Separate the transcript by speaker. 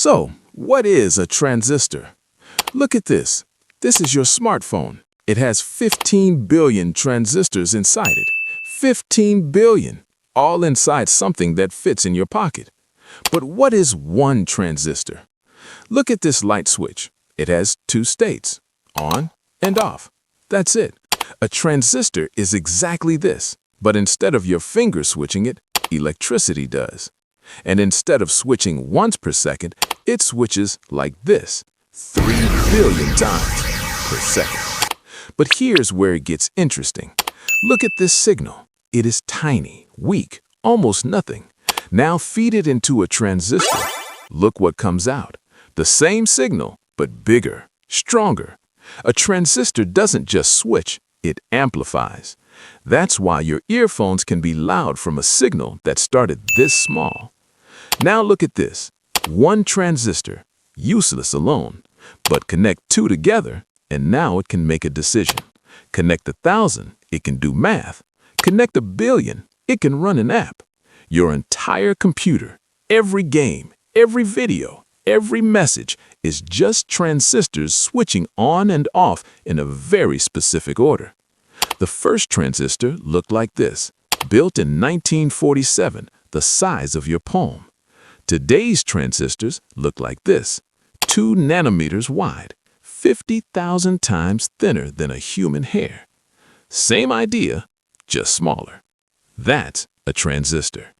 Speaker 1: So, what is a transistor? Look at this. This is your smartphone. It has 15 billion transistors inside it. 15 billion, all inside something that fits in your pocket. But what is one transistor? Look at this light switch. It has two states, on and off. That's it. A transistor is exactly this, but instead of your finger switching it, electricity does. And instead of switching once per second, it switches like this, 3 billion times per second. But here's where it gets interesting. Look at this signal. It is tiny, weak, almost nothing. Now feed it into a transistor. Look what comes out. The same signal, but bigger, stronger. A transistor doesn't just switch, it amplifies. That's why your earphones can be loud from a signal that started this small. Now look at this. One transistor, useless alone, but connect two together, and now it can make a decision. Connect 1,000, it can do math. Connect 1 billion, it can run an app. Your entire computer, every game, every video, every message is just transistors switching on and off in a very specific order. The first transistor looked like this, built in 1947, the size of your palm. Today's transistors look like this, 2 nanometers wide, 50,000 times thinner than a human hair. Same idea, just smaller. That's a transistor.